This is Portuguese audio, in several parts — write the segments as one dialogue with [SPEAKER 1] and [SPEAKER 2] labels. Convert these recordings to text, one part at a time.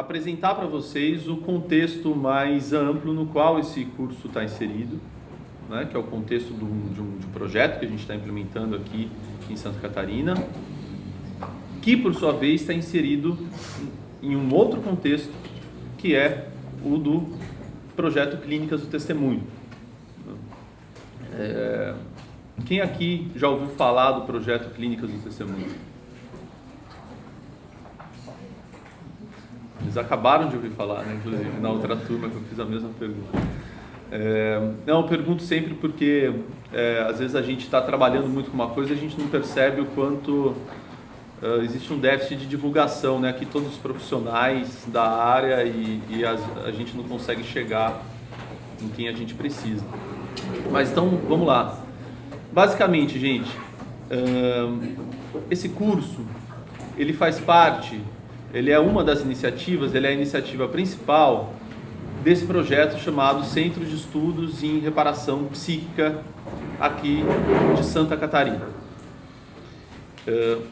[SPEAKER 1] apresentar para vocês o contexto mais amplo no qual esse curso está inserido, né, que é o contexto de um projeto que a gente está implementando aqui em Santa Catarina, que por sua vez está inserido em um outro contexto, que é o do projeto Clínicas do Testemunho. Quem aqui já ouviu falar do projeto Clínicas do Testemunho? Eles acabaram de ouvir falar, né? Inclusive, na outra turma que eu fiz a mesma pergunta. Eu pergunto sempre porque às vezes a gente está trabalhando muito com uma coisa e a gente não percebe o quanto existe um déficit de divulgação, né? Aqui todos os profissionais da área e a gente não consegue chegar em quem a gente precisa. Mas então, vamos lá. Basicamente, gente, esse curso, ele faz parte, ele é uma das iniciativas, ele é a iniciativa principal desse projeto chamado Centro de Estudos em Reparação Psíquica aqui de Santa Catarina.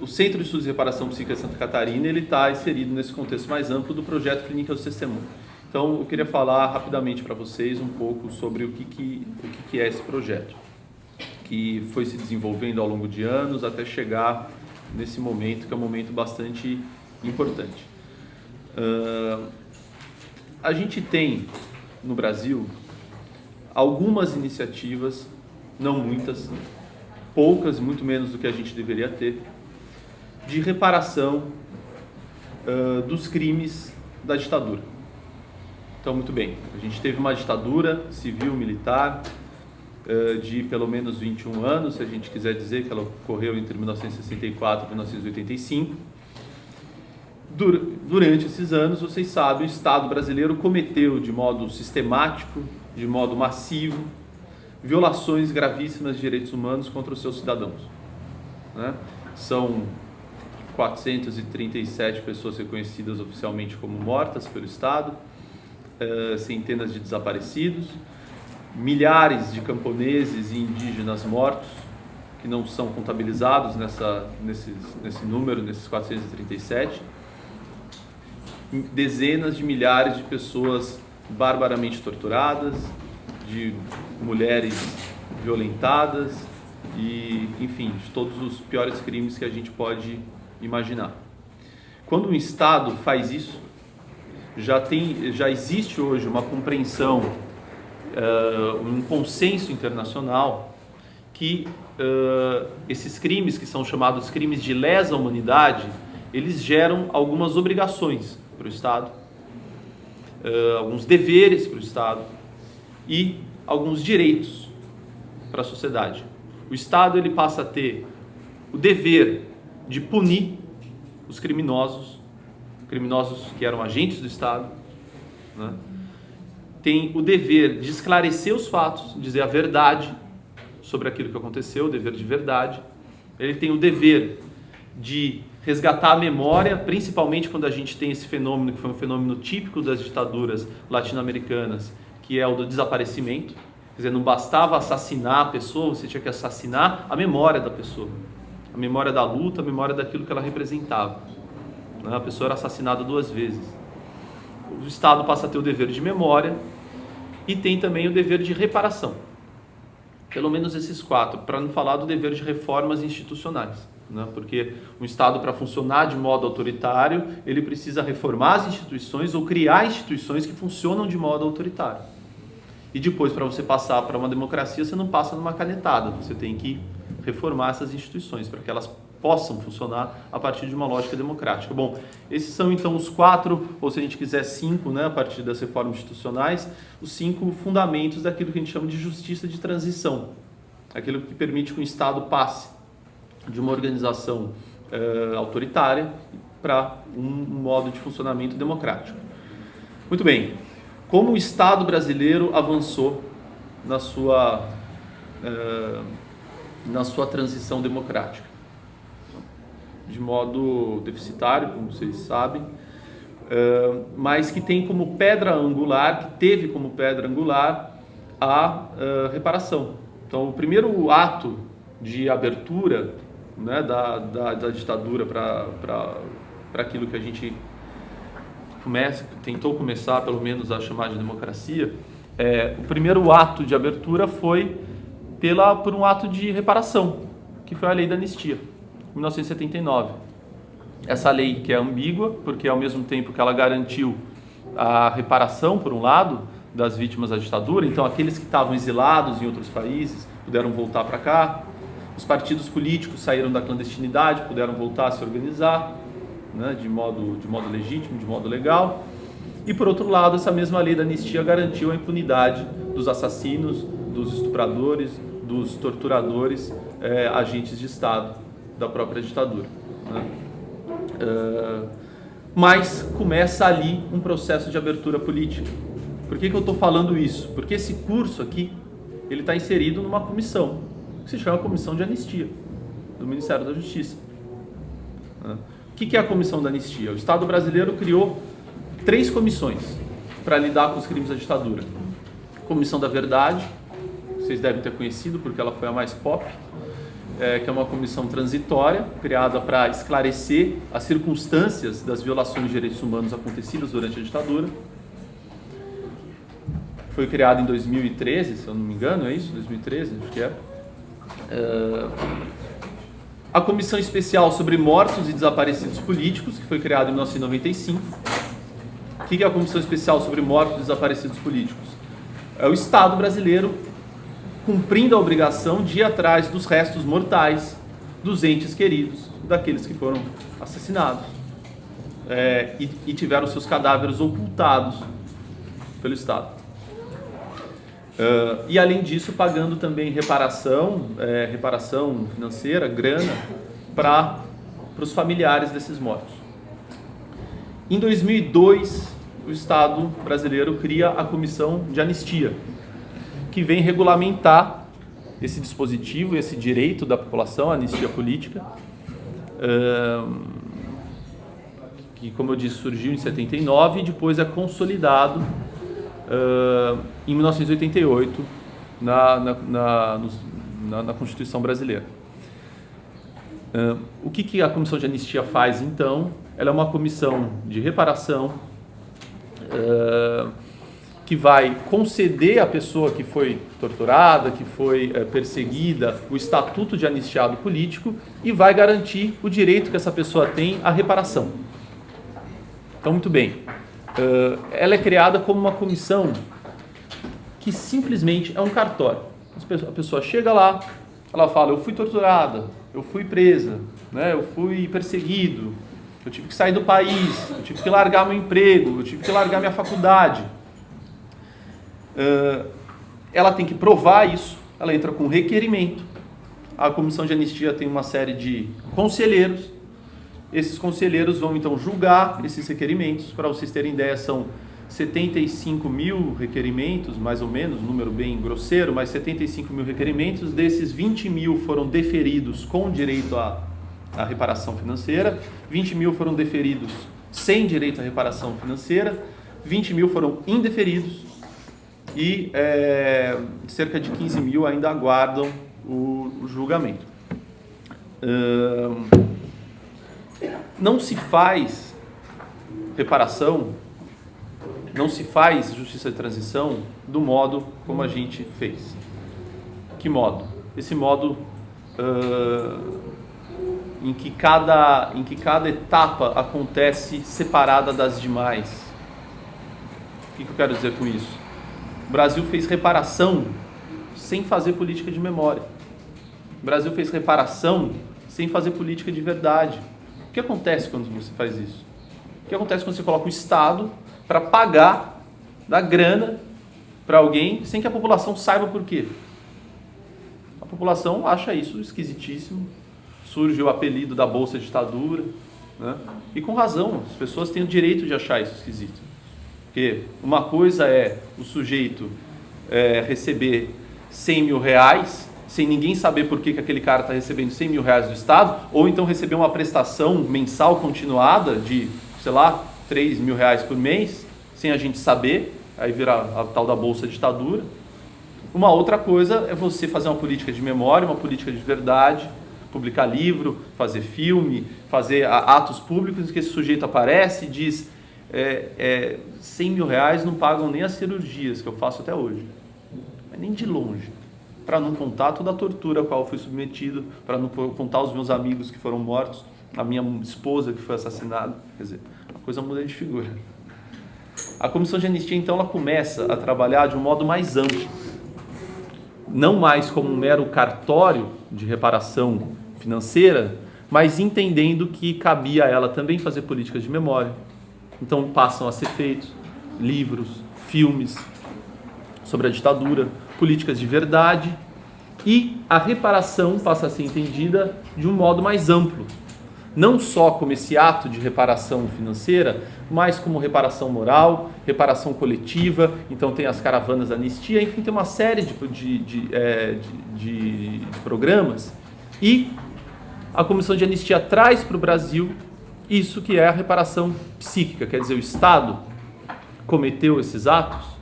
[SPEAKER 1] O Centro de Estudos em Reparação Psíquica de Santa Catarina, ele está inserido nesse contexto mais amplo do projeto Clínicas do Testemunho. Então, eu queria falar rapidamente para vocês um pouco sobre o que é esse projeto, que foi se desenvolvendo ao longo de anos até chegar nesse momento, que é um momento bastante importante. A gente tem no Brasil algumas iniciativas, não muitas, poucas, muito menos do que a gente deveria ter, de reparação dos crimes da ditadura. Então, muito bem, a gente teve uma ditadura civil-militar de pelo menos 21 anos, se a gente quiser dizer que ela ocorreu entre 1964 e 1985. Durante esses anos, vocês sabem, o Estado brasileiro cometeu de modo sistemático, de modo massivo, violações gravíssimas de direitos humanos contra os seus cidadãos, né? São 437 pessoas reconhecidas oficialmente como mortas pelo Estado, centenas de desaparecidos, milhares de camponeses e indígenas mortos, que não são contabilizados nesse número, nesses 437, dezenas de milhares de pessoas barbaramente torturadas, de mulheres violentadas e, enfim, de todos os piores crimes que a gente pode imaginar. Quando um Estado faz isso, já existe hoje uma compreensão, um consenso internacional que esses crimes, que são chamados crimes de lesa humanidade, eles geram algumas obrigações para o Estado, alguns deveres para o Estado e alguns direitos para a sociedade. O Estado ele passa a ter o dever de punir os criminosos que eram agentes do Estado, né? Tem o dever de esclarecer os fatos, dizer a verdade sobre aquilo que aconteceu, o dever de verdade. Ele tem o dever de resgatar a memória, principalmente quando a gente tem esse fenômeno, que foi um fenômeno típico das ditaduras latino-americanas, que é o do desaparecimento. Quer dizer, não bastava assassinar a pessoa, você tinha que assassinar a memória da pessoa, a memória da luta, a memória daquilo que ela representava. A pessoa era assassinada 2 vezes. O Estado passa a ter o dever de memória e tem também o dever de reparação. Pelo menos esses 4, para não falar do dever de reformas institucionais, né? Porque um Estado, para funcionar de modo autoritário, ele precisa reformar as instituições ou criar instituições que funcionam de modo autoritário. E depois, para você passar para uma democracia, você não passa numa canetada, você tem que reformar essas instituições para que elas possam funcionar a partir de uma lógica democrática. Bom, esses são então os 4, ou se a gente quiser 5, né, a partir das reformas institucionais, os 5 fundamentos daquilo que a gente chama de justiça de transição, aquilo que permite que o Estado passe de uma organização autoritária para um modo de funcionamento democrático. Muito bem, como o Estado brasileiro avançou na sua transição democrática? De modo deficitário, como vocês sabem, mas que tem como pedra angular, que teve como pedra angular a reparação. Então, o primeiro ato de abertura, né, da ditadura para aquilo que a gente tentou começar pelo menos a chamar de democracia, o primeiro ato de abertura foi por um ato de reparação, que foi a lei da anistia, em 1979. Essa lei que é ambígua, porque ao mesmo tempo que ela garantiu a reparação, por um lado, das vítimas da ditadura, então aqueles que estavam exilados em outros países puderam voltar para cá, os partidos políticos saíram da clandestinidade, puderam voltar a se organizar, né, de modo legítimo, de modo legal. E por outro lado, essa mesma lei da anistia garantiu a impunidade dos assassinos, dos estupradores, dos torturadores, agentes de Estado da própria ditadura, né? Mas começa ali um processo de abertura política. Por que eu estou falando isso? Porque esse curso aqui, ele está inserido numa comissão, que se chama Comissão de Anistia, do Ministério da Justiça. O que é a Comissão da Anistia? O Estado brasileiro criou 3 comissões para lidar com os crimes da ditadura. Comissão da Verdade, vocês devem ter conhecido porque ela foi a mais pop, que é uma comissão transitória, criada para esclarecer as circunstâncias das violações de direitos humanos acontecidas durante a ditadura. Foi criada em 2013, se eu não me engano, é isso? 2013, acho que é. A Comissão Especial sobre Mortos e Desaparecidos Políticos, que foi criada em 1995. O que é a Comissão Especial sobre Mortos e Desaparecidos Políticos? É o Estado brasileiro cumprindo a obrigação de ir atrás dos restos mortais dos entes queridos, daqueles que foram assassinados e tiveram seus cadáveres ocultados pelo Estado. E além disso, pagando também reparação financeira, grana, para os familiares desses mortos. Em 2002, o Estado brasileiro cria a Comissão de Anistia, que vem regulamentar esse dispositivo, esse direito da população, a anistia política, que, como eu disse, surgiu em 79 e depois é consolidado em 1988 na Constituição brasileira. O que a Comissão de Anistia faz, então? Ela é uma comissão de reparação que vai conceder à pessoa que foi torturada, que foi perseguida, o estatuto de anistiado político e vai garantir o direito que essa pessoa tem à reparação. Então, muito bem. Ela é criada como uma comissão que simplesmente é um cartório. A pessoa chega lá, ela fala: eu fui torturada, eu fui presa, né, eu fui perseguido, eu tive que sair do país, eu tive que largar meu emprego, eu tive que largar minha faculdade. Ela tem que provar isso, ela entra com requerimento. A Comissão de Anistia tem uma série de conselheiros. Esses conselheiros vão então julgar esses requerimentos. Para vocês terem ideia, são 75 mil requerimentos, mais ou menos, um número bem grosseiro, mas 75 mil requerimentos. Desses, 20 mil foram deferidos com direito à reparação financeira, 20 mil foram deferidos sem direito à reparação financeira, 20 mil foram indeferidos e cerca de 15 mil ainda aguardam o julgamento. Não se faz reparação, não se faz justiça de transição do modo como a gente fez. Que modo? Esse modo em que cada etapa acontece separada das demais. O que eu quero dizer com isso? O Brasil fez reparação sem fazer política de memória. O Brasil fez reparação sem fazer política de verdade. O que acontece quando você faz isso? O que acontece quando você coloca o Estado para pagar, dar grana para alguém sem que a população saiba por quê? A população acha isso esquisitíssimo. Surge o apelido da Bolsa Ditadura, né? E com razão, as pessoas têm o direito de achar isso esquisito. Porque uma coisa é o sujeito receber 100 mil reais sem ninguém saber por que aquele cara está recebendo 100 mil reais do Estado, ou então receber uma prestação mensal continuada de, sei lá, 3 mil reais por mês, sem a gente saber, aí vira a tal da Bolsa Ditadura. Uma outra coisa é você fazer uma política de memória, uma política de verdade, publicar livro, fazer filme, fazer atos públicos em que esse sujeito aparece e diz: R$100 mil não pagam nem as cirurgias que eu faço até hoje, mas nem de longe. Para não contar toda a tortura a qual eu fui submetido, para não contar os meus amigos que foram mortos, a minha esposa que foi assassinada. Quer dizer, a coisa muda de figura. A Comissão de Anistia, então, ela começa a trabalhar de um modo mais amplo, não mais como um mero cartório de reparação financeira, mas entendendo que cabia a ela também fazer políticas de memória. Então passam a ser feitos livros, filmes sobre a ditadura, políticas de verdade, e a reparação passa a ser entendida de um modo mais amplo, não só como esse ato de reparação financeira, mas como reparação moral, reparação coletiva. Então tem as caravanas da anistia, enfim, tem uma série de programas, e a Comissão de Anistia traz para o Brasil isso que é a reparação psíquica, quer dizer, o Estado cometeu esses atos,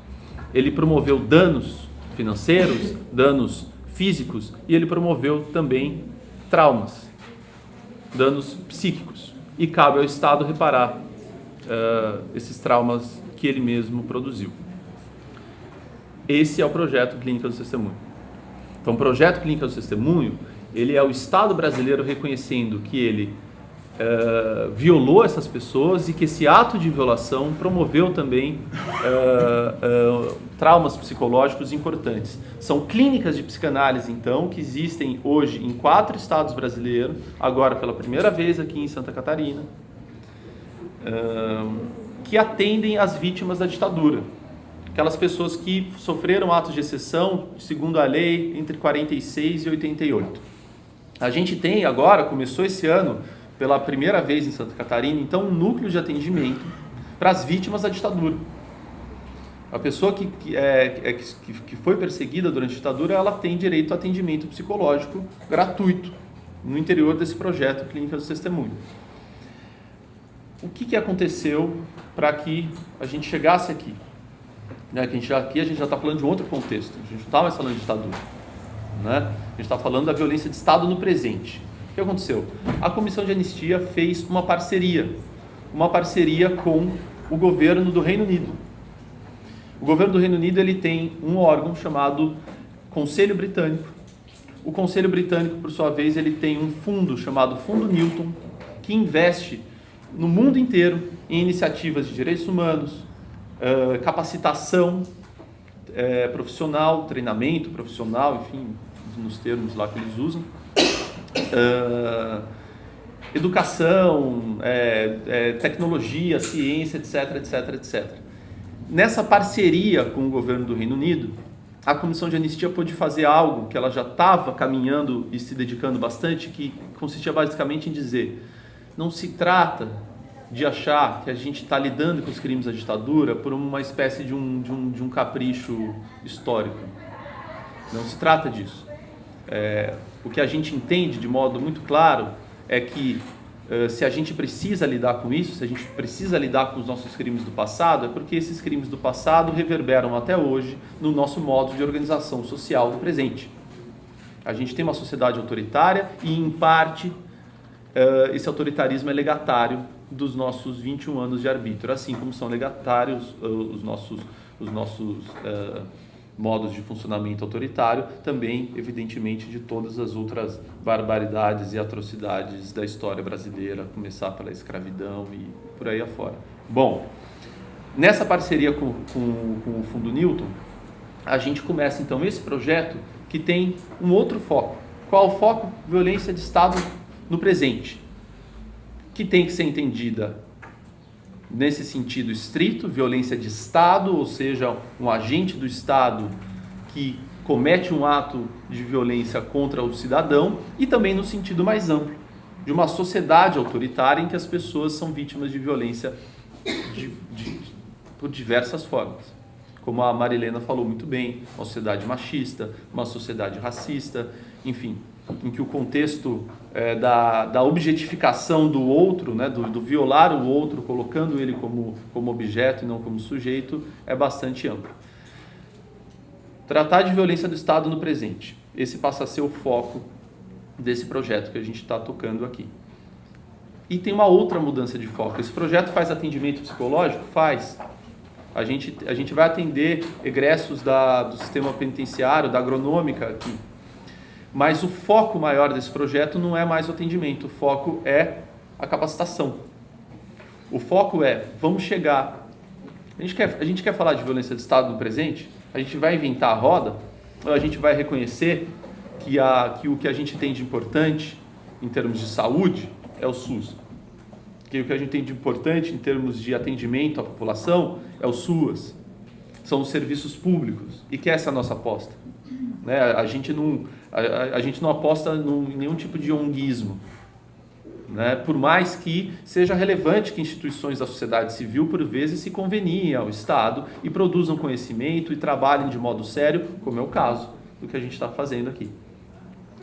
[SPEAKER 1] ele promoveu danos financeiros, danos físicos, e ele promoveu também traumas, danos psíquicos, e cabe ao Estado reparar esses traumas que ele mesmo produziu. Esse é o projeto Clínicas do Testemunho. Então, o projeto Clínicas do Testemunho, ele é o Estado brasileiro reconhecendo que ele violou essas pessoas e que esse ato de violação promoveu também traumas psicológicos importantes. São clínicas de psicanálise, então, que existem hoje em 4 estados brasileiros, agora pela primeira vez aqui em Santa Catarina, que atendem as vítimas da ditadura. Aquelas pessoas que sofreram atos de exceção, segundo a lei, entre 46 e 88. A gente tem agora, começou esse ano, pela primeira vez em Santa Catarina, então, um núcleo de atendimento para as vítimas da ditadura. A pessoa que foi perseguida durante a ditadura, ela tem direito a atendimento psicológico gratuito no interior desse projeto Clínicas do Testemunho. O que aconteceu para que a gente chegasse aqui? Aqui a gente já está falando de um outro contexto, a gente não está mais falando de ditadura, né? A gente está falando da violência de Estado no presente. O que aconteceu? A Comissão de Anistia fez uma parceria com o governo do Reino Unido. O governo do Reino Unido, ele tem um órgão chamado Conselho Britânico. O Conselho Britânico, por sua vez, ele tem um fundo chamado Fundo Newton, que investe no mundo inteiro em iniciativas de direitos humanos, capacitação profissional, treinamento profissional, enfim, nos termos lá que eles usam, educação, tecnologia, ciência, etc. Nessa parceria com o governo do Reino Unido, a Comissão de Anistia pôde fazer algo que ela já estava caminhando e se dedicando bastante, que consistia basicamente em dizer: não se trata de achar que a gente está lidando com os crimes da ditadura por uma espécie de um capricho histórico. Não se trata disso. O que a gente entende de modo muito claro é que se a gente precisa lidar com isso, se a gente precisa lidar com os nossos crimes do passado, é porque esses crimes do passado reverberam até hoje no nosso modo de organização social do presente. A gente tem uma sociedade autoritária e, em parte, esse autoritarismo é legatário dos nossos 21 anos de arbítrio, assim como são legatários os nossos modos de funcionamento autoritário, também, evidentemente, de todas as outras barbaridades e atrocidades da história brasileira, a começar pela escravidão e por aí afora. Bom, nessa parceria com o Fundo Newton, a gente começa, então, esse projeto que tem um outro foco. Qual o foco? Violência de Estado no presente, que tem que ser entendida nesse sentido estrito, violência de Estado, ou seja, um agente do Estado que comete um ato de violência contra o cidadão, e também no sentido mais amplo, de uma sociedade autoritária em que as pessoas são vítimas de violência por diversas formas. Como a Marilena falou muito bem, uma sociedade machista, uma sociedade racista, enfim, em que o contexto da objetificação do outro, né, do violar o outro, colocando ele como objeto e não como sujeito, é bastante amplo. Tratar de violência do Estado no presente. Esse passa a ser o foco desse projeto que a gente está tocando aqui. E tem uma outra mudança de foco. Esse projeto faz atendimento psicológico? Faz. A gente vai atender egressos do sistema penitenciário, da agronômica aqui. Mas o foco maior desse projeto não é mais o atendimento, o foco é a capacitação. O foco é, vamos chegar... A gente quer falar de violência de Estado no presente? A gente vai inventar a roda? Ou a gente vai reconhecer que o que a gente tem de importante em termos de saúde é o SUS? Que o que a gente tem de importante em termos de atendimento à população é o SUAS, são os serviços públicos, e que essa é a nossa aposta. Né? A gente não aposta em nenhum tipo de onguismo, né? Por mais que seja relevante que instituições da sociedade civil, por vezes, se conveniem ao Estado e produzam conhecimento e trabalhem de modo sério, como é o caso do que a gente está fazendo aqui.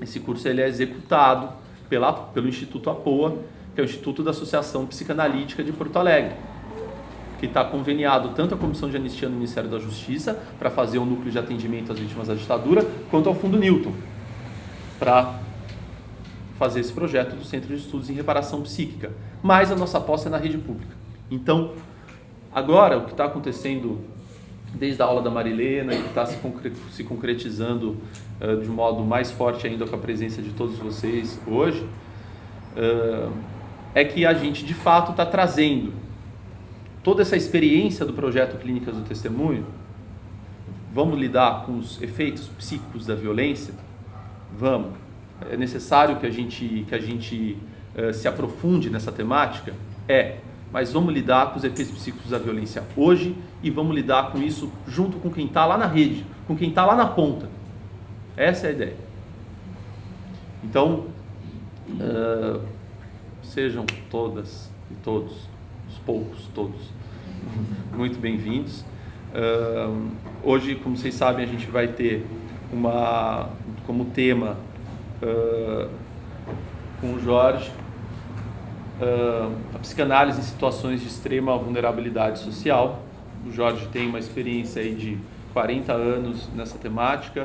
[SPEAKER 1] Esse curso ele é executado pelo Instituto APOA, que é o Instituto da Associação Psicanalítica de Porto Alegre, que está conveniado tanto à Comissão de Anistia no Ministério da Justiça, para fazer o núcleo de atendimento às vítimas da ditadura, quanto ao Fundo Newton, para fazer esse projeto do Centro de Estudos em Reparação Psíquica. Mas a nossa aposta é na rede pública. Então, agora, o que está acontecendo desde a aula da Marilena, que está se concretizando de um modo mais forte ainda com a presença de todos vocês hoje, é que a gente de fato está trazendo toda essa experiência do projeto Clínicas do Testemunho. Vamos lidar com os efeitos psíquicos da violência? Vamos. É necessário que a gente se aprofunde nessa temática? Mas vamos lidar com os efeitos psíquicos da violência hoje e vamos lidar com isso junto com quem está lá na rede, com quem está lá na ponta. Essa é a ideia. Então, sejam todas e todos, os poucos todos, muito bem-vindos. Hoje, como vocês sabem, a gente vai ter como tema com o Jorge, a psicanálise em situações de extrema vulnerabilidade social. O Jorge tem uma experiência aí de 40 anos nessa temática,